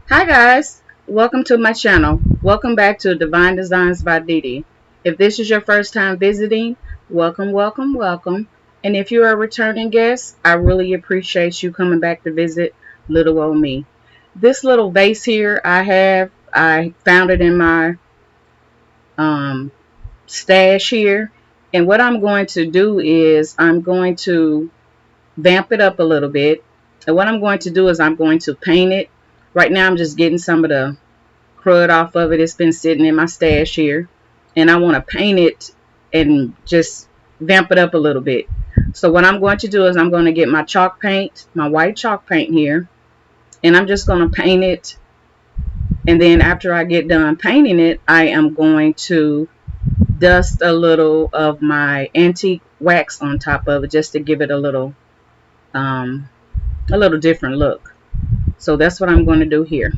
Hi guys, welcome to my channel. Welcome back to Divine Designs by Didi. If this is your first time visiting, welcome, welcome, welcome. And if you're a returning guest, I really appreciate you coming back to visit little old me. This little vase here I found it in my um, stash here. And what I'm going to do is I'm going to vamp it up a little bit. And what I'm going to do is I'm going to paint it. Right now I'm just getting some of the crud off of it. It's been sitting in my stash here, and I want to paint it and just vamp it up a little bit. So what I'm going to do is I'm going to get my chalk paint, my white chalk paint here, and I'm just going to paint it. And then after I get done painting it, I am going to dust a little of my antique wax on top of it just to give it um, a little different look. So that's what I'm going to do here.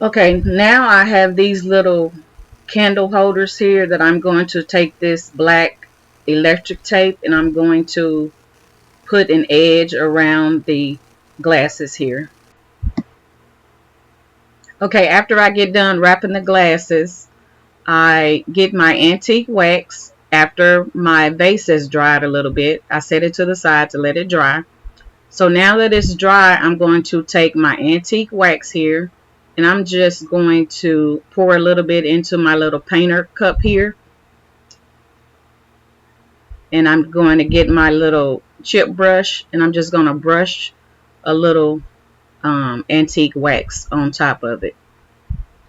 Okay, now I have these little candle holders here that I'm going to take this black electric tape and I'm going to put an edge around the glasses here. Okay, after I get done wrapping the glasses, I get my antique wax. After my vase has dried a little bit, I set it to the side to let it dry. So now that it's dry, I'm going to take my antique wax here and I'm just going to pour a little bit into my little painter cup here. And I'm going to get my little chip brush and I'm just going to brush a little antique wax on top of it.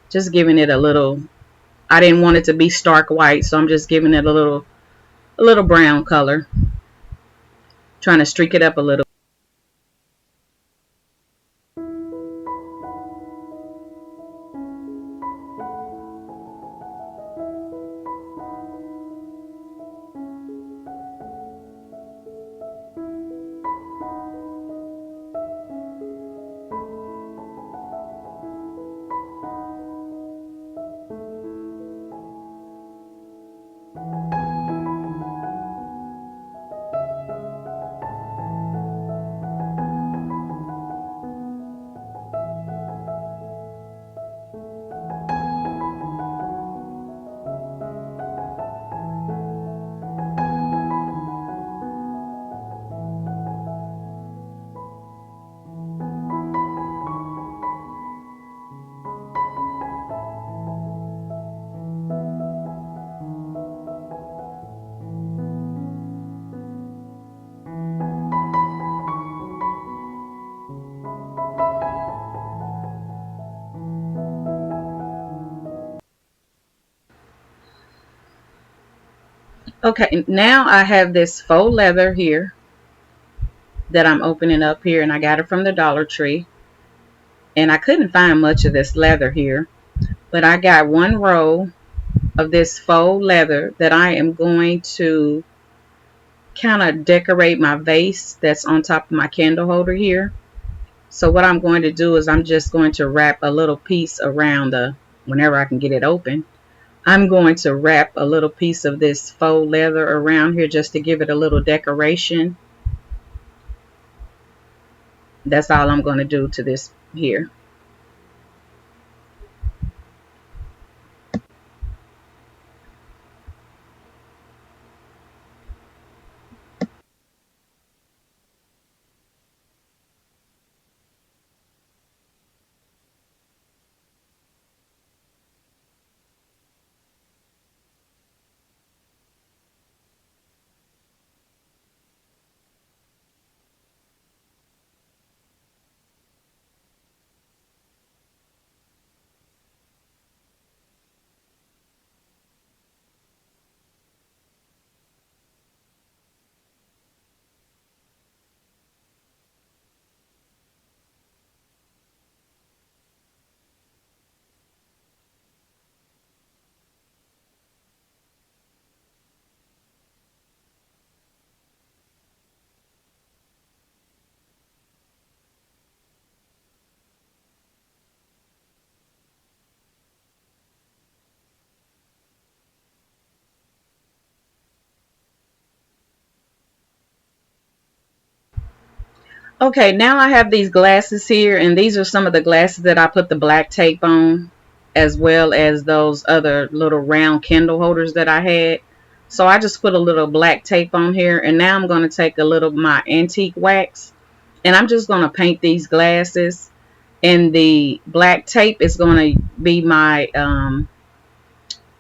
Just giving it a little I didn't want it to be stark white, so I'm just giving it a little brown color, trying to streak it up a little. Okay, now I have this faux leather here that I'm opening up here, and I got it from the Dollar Tree. And I couldn't find much of this leather here, but I got one roll of this faux leather that I am going to kind of decorate my vase that's on top of my candle holder here. So what I'm going to do is I'm just going to wrap a little piece around whenever I can get it open, I'm going to wrap a little piece of this faux leather around here just to give it a little decoration. That's all I'm going to do to this here. Okay, now I have these glasses here, and these are some of the glasses that I put the black tape on, as well as those other little round candle holders that I had. So I just put a little black tape on here, and now I'm going to take a little of my antique wax, and I'm just going to paint these glasses. And the black tape is going to be my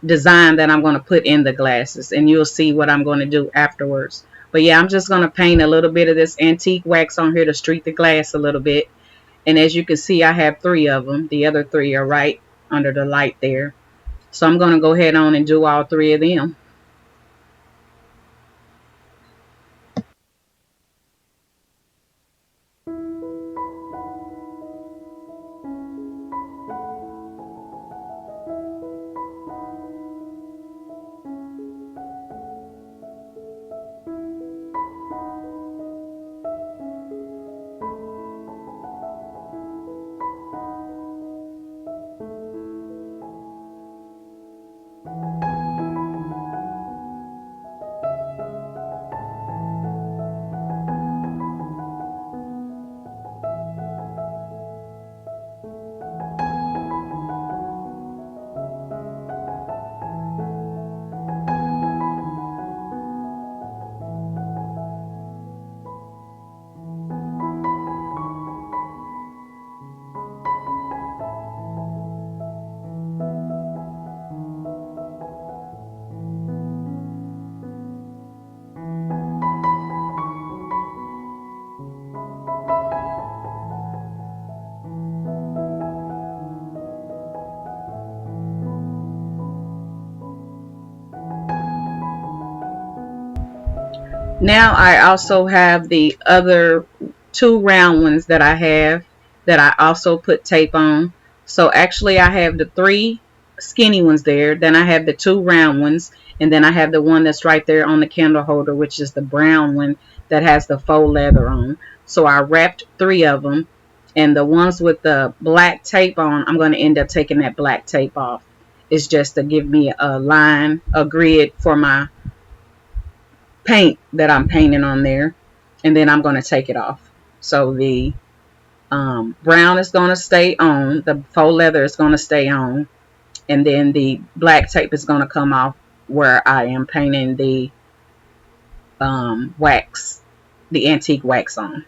design that I'm going to put in the glasses, and you'll see what I'm going to do afterwards. But yeah, I'm just going to paint a little bit of this antique wax on here to streak the glass a little bit. And as you can see, I have 3 of them. The other 3 are right under the light there. So I'm going to go ahead on and do all 3 of them. Now I also have the other two round ones that I have that I also put tape on. So actually I have the three skinny ones there. Then I have the two round ones. And then I have the one that's right there on the candle holder, which is the brown one that has the faux leather on. So I wrapped three of them. And the ones with the black tape on, I'm going to end up taking that black tape off. It's just to give me a line, a grid for my paint that I'm painting on there, and then I'm going to take it off. So the brown is going to stay on, the faux leather is going to stay on, and then the black tape is going to come off where I am painting the wax, the antique wax on.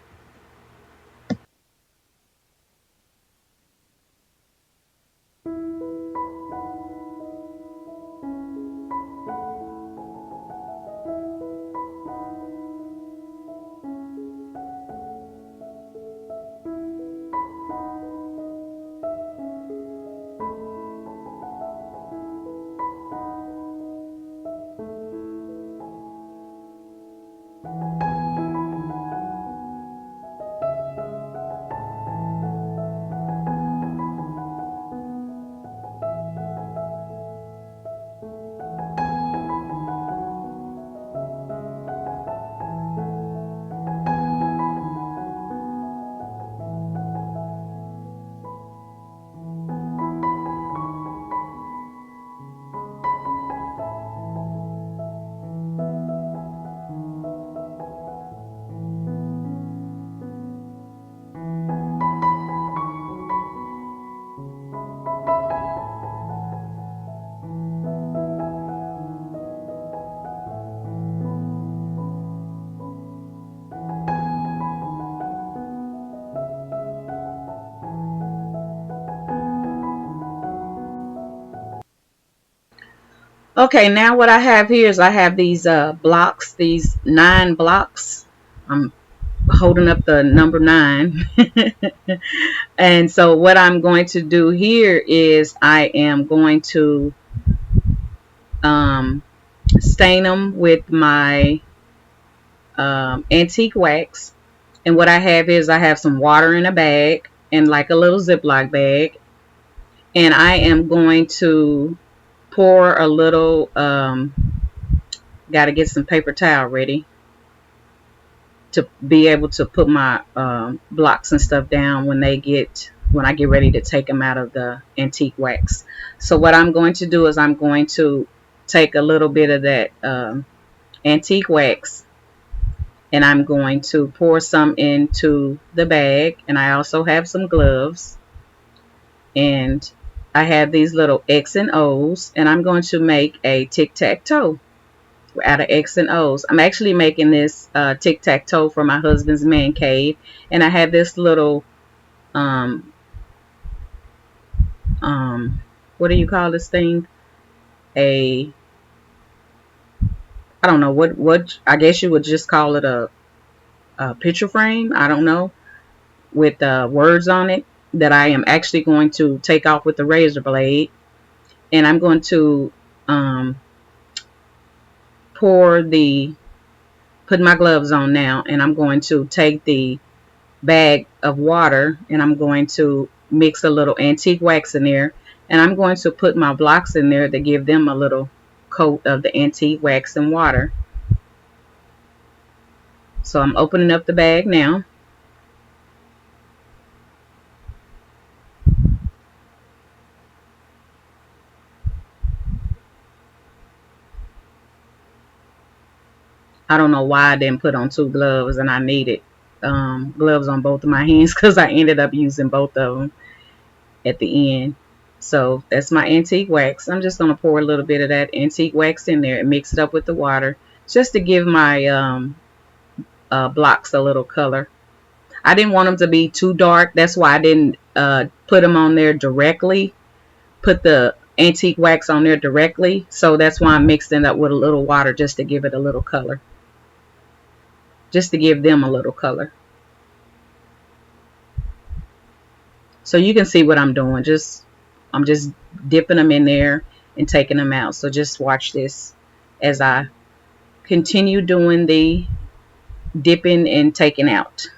Okay, now what I have here is I have these blocks, these 9 blocks. I'm holding up the number 9. And so what I'm going to do here is I am going to um, stain them with my antique wax. And what I have is I have some water in a bag and like a little Ziploc bag. And I am going to pour a little, got to get some paper towel ready to be able to put my blocks and stuff down when I get ready to take them out of the antique wax. So what I'm going to do is I'm going to take a little bit of that antique wax, and I'm going to pour some into the bag. And I also have some gloves, and I have these little X and O's, and I'm going to make a tic-tac-toe out of X and O's. I'm actually making this tic-tac-toe for my husband's man cave, and I have this little what do you call this thing? I don't know what I guess you would just call it a picture frame. I don't know, with words on it that I am actually going to take off with the razor blade, and I'm going to put my gloves on now, and I'm going to take the bag of water, and I'm going to mix a little antique wax in there, and I'm going to put my blocks in there to give them a little coat of the antique wax and water. So I'm opening up the bag now. I don't know why I didn't put on 2 gloves, and I needed gloves on both of my hands because I ended up using both of them at the end. So that's my antique wax. I'm just going to pour a little bit of that antique wax in there and mix it up with the water just to give my blocks a little color. I didn't want them to be too dark. That's why I didn't put them on there directly. Put the antique wax on there directly. So that's why I'm mixing it up with a little water just to give it a little color. Just to give them a little color. So you can see what I'm doing. I'm just dipping them in there and taking them out. So just watch this as I continue doing the dipping and taking out.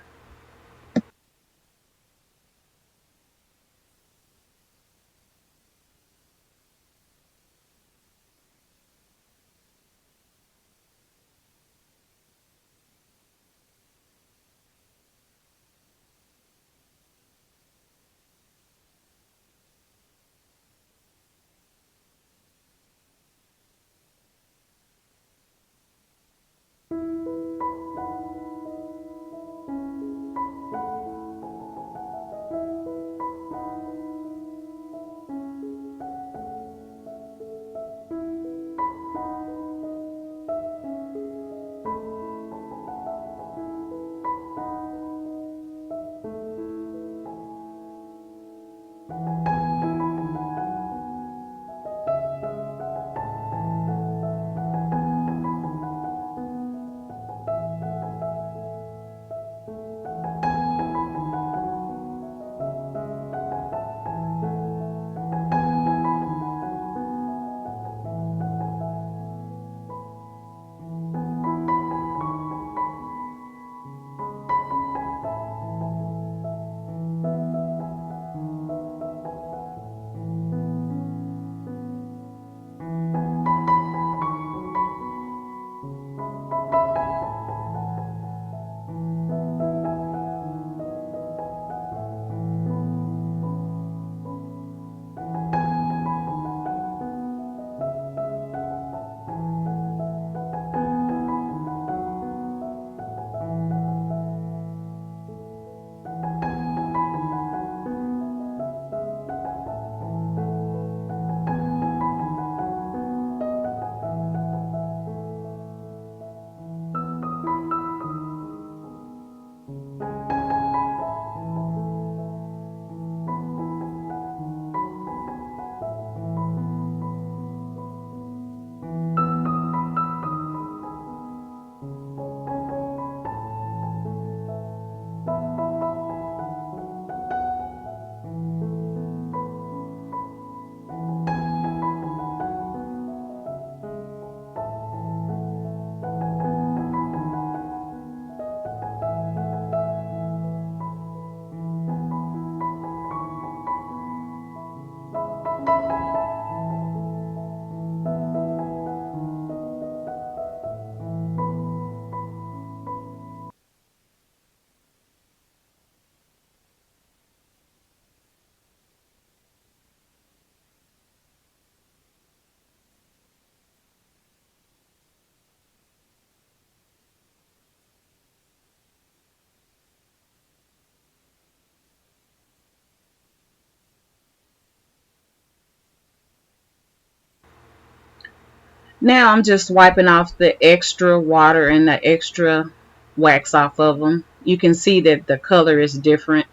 Now I'm just wiping off the extra water and the extra wax off of them. You can see that the color is different.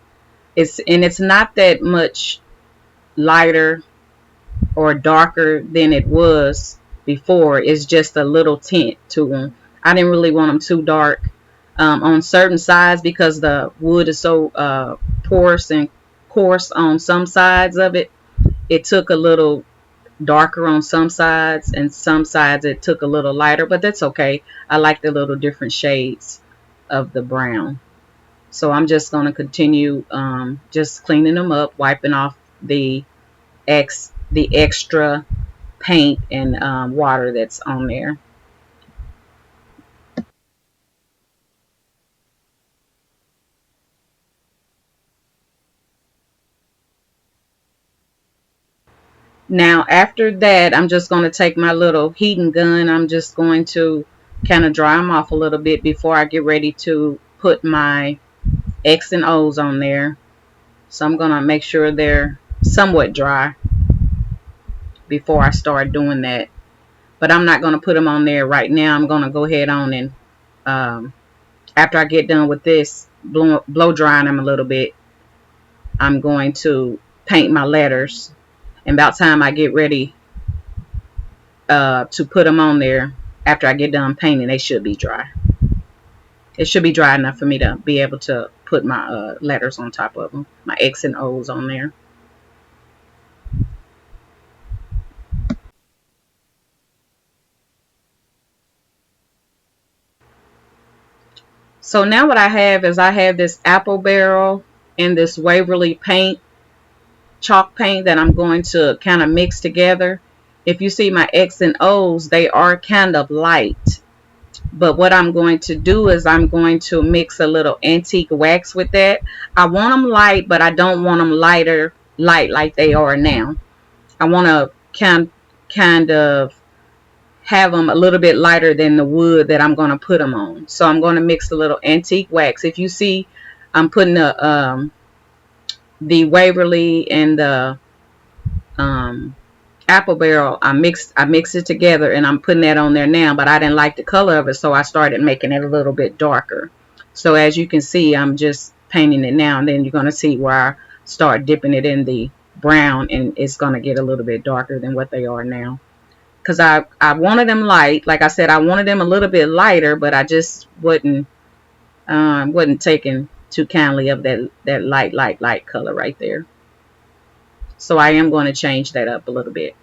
It's not that much lighter or darker than it was before. It's just a little tint to them. I didn't really want them too dark on certain sides because the wood is so porous and coarse on some sides of it. It took a little darker on some sides, and some sides it took a little lighter, but that's okay. I like the little different shades of the brown. So I'm just going to continue just cleaning them up, wiping off the extra paint and water that's on there. Now after that, I'm just going to take my little heating gun. I'm just going to kind of dry them off a little bit before I get ready to put my X and O's on there. So I'm going to make sure they're somewhat dry before I start doing that. But I'm not going to put them on there right now. I'm going to go ahead on and after I get done with this, blow drying them a little bit, I'm going to paint my letters. And about time I get ready to put them on there, after I get done painting, they should be dry. It should be dry enough for me to be able to put my letters on top of them, my X and O's on there. So now what I have is I have this apple barrel and this Waverly paint, chalk paint that I'm going to kind of mix together. If you see my X and O's, they are kind of light. But what I'm going to do is I'm going to mix a little antique wax with that. I want them light, but I don't want them light like they are now. I want to kind of have them a little bit lighter than the wood that I'm going to put them on. So I'm going to mix a little antique wax. If you see, I'm putting the Waverly and the um, apple barrel. I mixed it together and I'm putting that on there now. But I didn't like the color of it, so I started making it a little bit darker. So as you can see, I'm just painting it now, and then you're going to see where I start dipping it in the brown, and it's going to get a little bit darker than what they are now. Because I wanted them light. Like I said, I wanted them a little bit lighter, but I just wasn't taking too kindly of that light color right there. So I am going to change that up a little bit.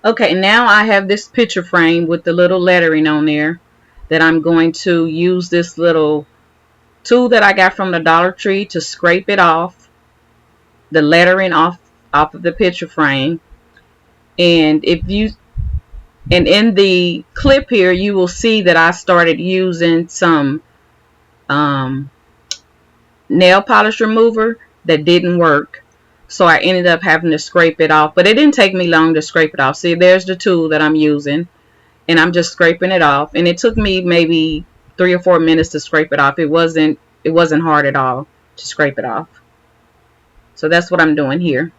Okay, now I have this picture frame with the little lettering on there that I'm going to use this little tool that I got from the Dollar Tree to scrape it off, the lettering off of the picture frame. And if you and in the clip here, you will see that I started using some um, nail polish remover that didn't work. So I ended up having to scrape it off, but it didn't take me long to scrape it off. See, there's the tool that I'm using, and I'm just scraping it off. And it took me maybe 3 or 4 minutes to scrape it off. It wasn't hard at all to scrape it off. So that's what I'm doing here.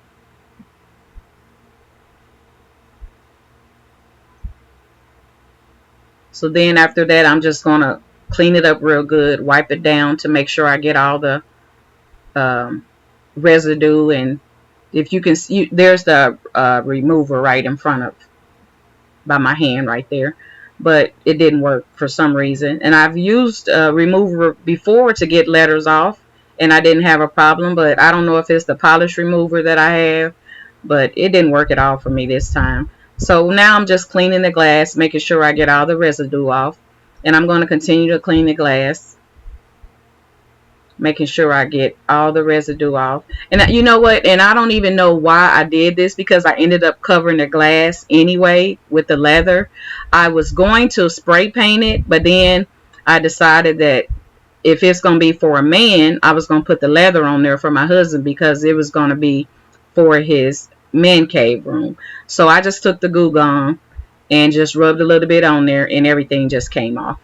So then after that, I'm just gonna clean it up real good, wipe it down to make sure I get all the um, residue. And if you can see, there's the remover right in front of by my hand right there, but it didn't work for some reason. And I've used a remover before to get letters off, and I didn't have a problem. But I don't know if it's the polish remover that I have, but it didn't work at all for me this time. So now I'm just cleaning the glass, making sure I get all the residue off, and I'm going to continue to clean the glass, making sure I get all the residue off. And you know what? And I don't even know why I did this, because I ended up covering the glass anyway with the leather. I was going to spray paint it, but then I decided that if it's going to be for a man, I was going to put the leather on there for my husband, because it was going to be for his man cave room. So I just took the Goo Gone and just rubbed a little bit on there, and everything just came off.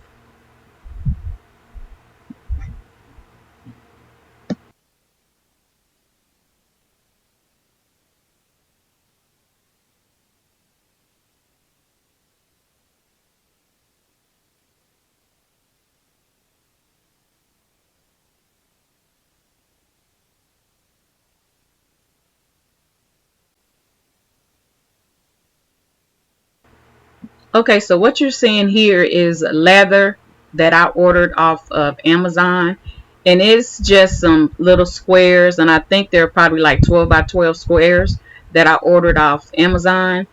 Okay, so what you're seeing here is leather that I ordered off of Amazon. And it's just some little squares. And I think they're probably like 12 by 12 squares that I ordered off Amazon.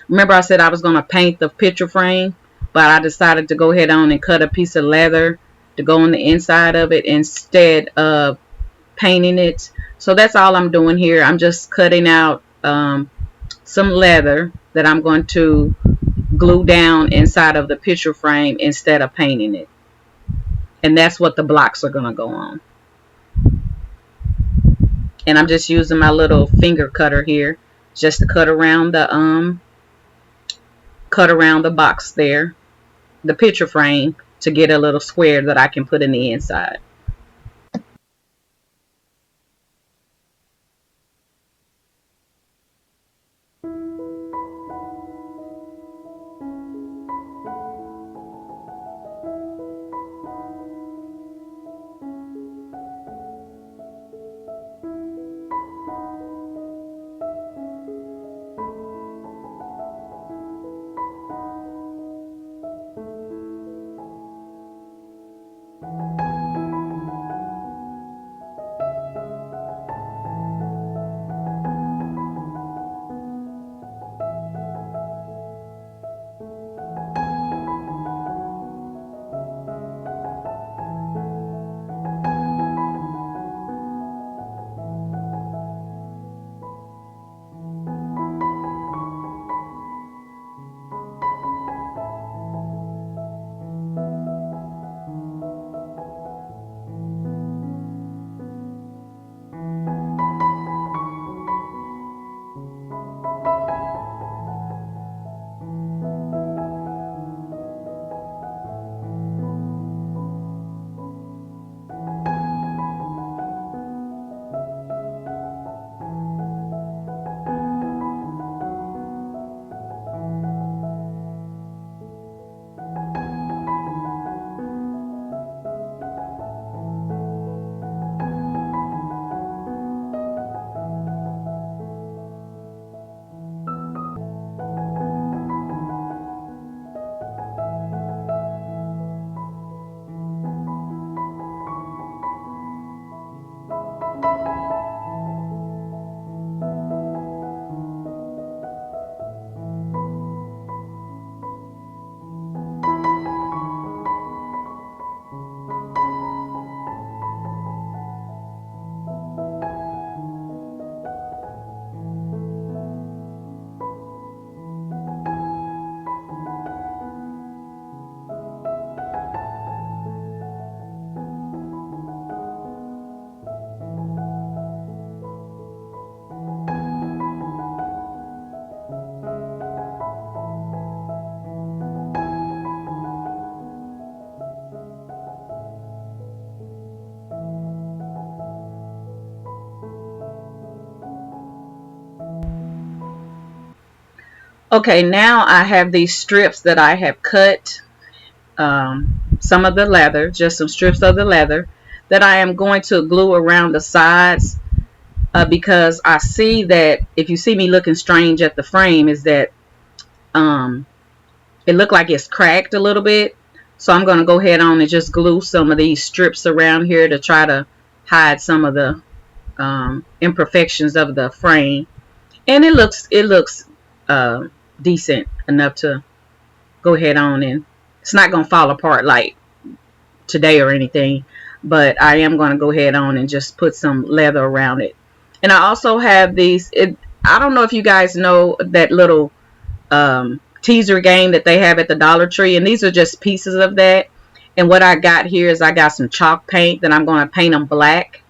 Remember I said I was going to paint the picture frame, but I decided to go ahead on and cut a piece of leather to go on the inside of it instead of painting it. So that's all I'm doing here. I'm just cutting out some leather that I'm going to glue down inside of the picture frame instead of painting it. And that's what the blocks are going to go on. And I'm just using my little finger cutter here just to cut around the box there, the picture frame, to get a little square that I can put in the inside. Okay, now I have these strips that I have cut, some of the leather, just some strips of the leather that I am going to glue around the sides, because I see that if you see me looking strange at the frame is that um, it looked like it's cracked a little bit. So I'm going to go ahead on and just glue some of these strips around here to try to hide some of the imperfections of the frame. And it looks uh, decent enough to go ahead on, and it's not going to fall apart like today or anything, but I am going to go ahead on and just put some leather around it. And I also have these, I don't know if you guys know that little teaser game that they have at the Dollar Tree, and these are just pieces of that. And what I got here is I got some chalk paint that I'm going to paint them black,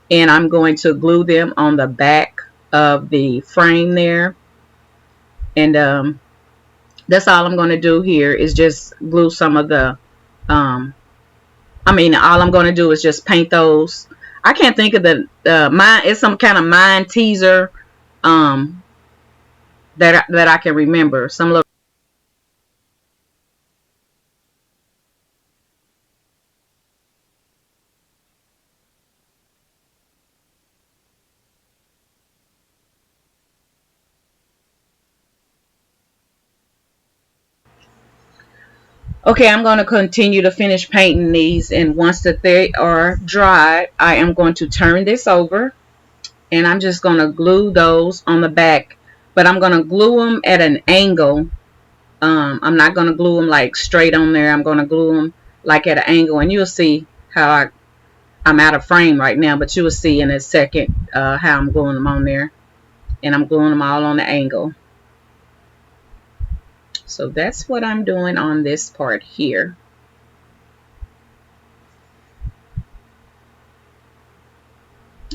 and I'm going to glue them on the back of the frame there. And that's all I'm going to do here is just glue some of the all I'm going to do is just paint those. I can't think of the mine. It's some kind of mine teaser um, that I can remember. Some little. Okay, I'm going to continue to finish painting these, and once that they are dry, I am going to turn this over, and I'm just going to glue those on the back, but I'm going to glue them at an angle. I'm not going to glue them like straight on there. I'm going to glue them like at an angle, and you'll see how I'm out of frame right now, but you will see in a second how I'm gluing them on there, and I'm gluing them all on the angle. So that's what I'm doing on this part here.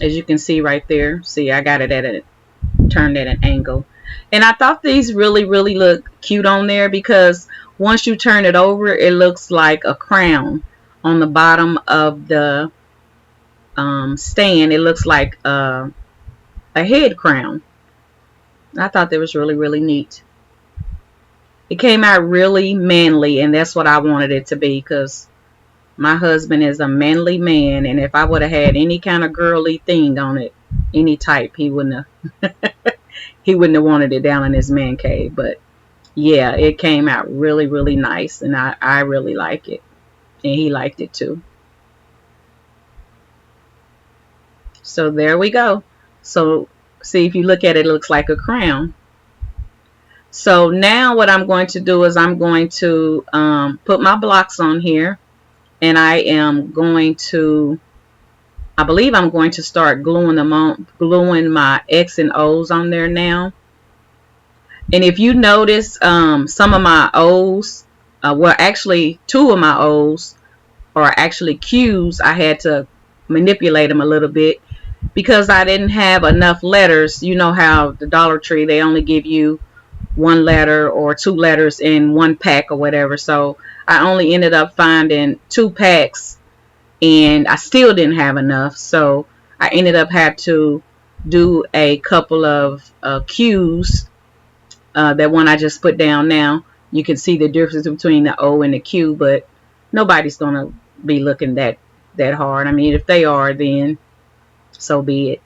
As you can see right there, see I got it at a turned at an angle. And I thought these really look cute on there because once you turn it over, it looks like a crown on the bottom of the stand. It looks like a head crown. I thought that was really neat. It came out really manly, and that's what I wanted it to be because my husband is a manly man, and if I would have had any kind of girly thing on it, any type, he wouldn't have wanted it down in his man cave. But yeah, it came out really nice, and I really like it, and he liked it too. So there we go. So see, if you look at it, it looks like a crown. So now what I'm going to do is I'm going to put my blocks on here, and I believe I'm going to start gluing them on, gluing my X and O's on there now. And if you notice, some of my O's, well, actually, two of my O's are actually Q's. I had to manipulate them a little bit because I didn't have enough letters. You know how the Dollar Tree, they only give you one letter or two letters in one pack or whatever. So I only ended up finding two packs, and I still didn't have enough. So I ended up had to do a couple of Q's. That one I just put down now. You can see the difference between the O and the Q, but nobody's gonna be looking that hard. I mean, if they are, then so be it.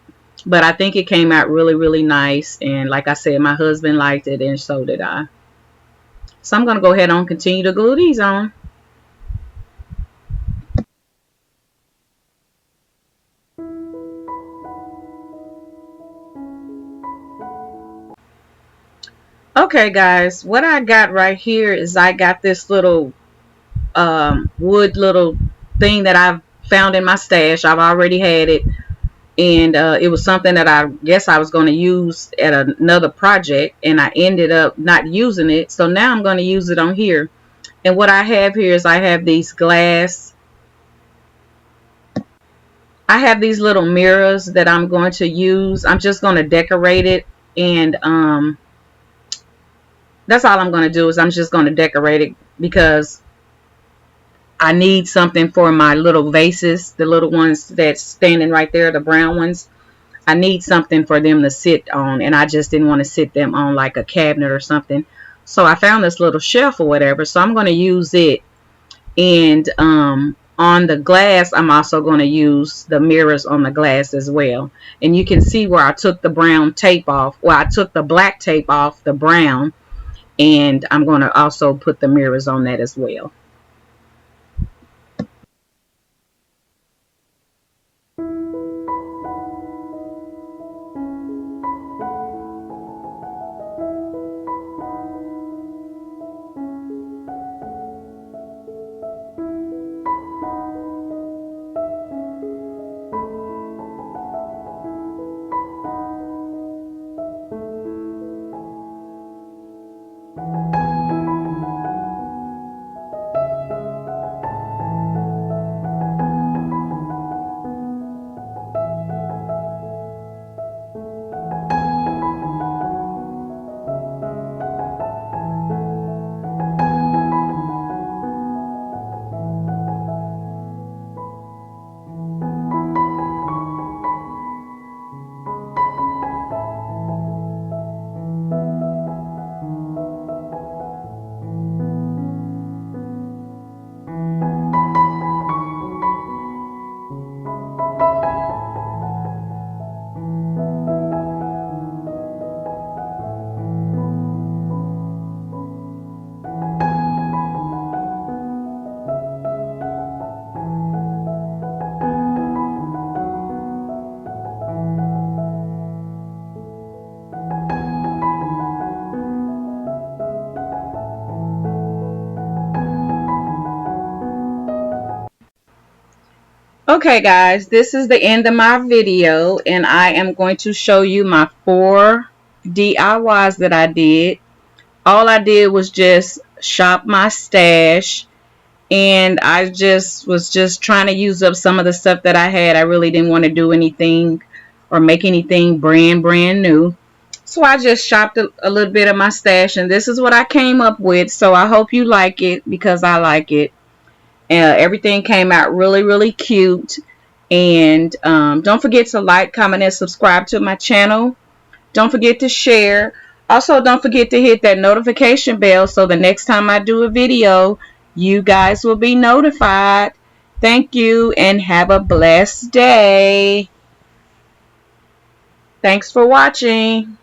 But I think it came out really nice, and like I said, my husband liked it, and so did I. So I'm gonna go ahead and continue to glue these on. Okay, guys, what I got right here is I got this little wood little thing that I've found in my stash. I've already had it, and it was something that I guess I was going to use at another project, and I ended up not using it. So now I'm going to use it on here. And what I have here is I have these little mirrors that I'm going to use. I'm just going to decorate it, and that's all I'm going to do is I'm just going to decorate it because I need something for my little vases, the little ones that's standing right there, the brown ones. I need something for them to sit on, and I just didn't want to sit them on like a cabinet or something. So I found this little shelf or whatever, so I'm going to use it. And on the glass, I'm also going to use the mirrors on the glass as well. And you can see where I took the brown tape off. Well, I took the black tape off the brown, and I'm going to also put the mirrors on that as well. Okay guys, this is the end of my video and I am going to show you my 4 DIYs that I did. All I did was just shop my stash, and I was just trying to use up some of the stuff that I had. I really didn't want to do anything or make anything brand new. So I just shopped a little bit of my stash, and this is what I came up with. So I hope you like it because I like it. Everything came out really cute. And don't forget to like, comment, and subscribe to my channel. Don't forget to share. Also, don't forget to hit that notification bell so the next time I do a video, you guys will be notified. Thank you and have a blessed day. Thanks for watching.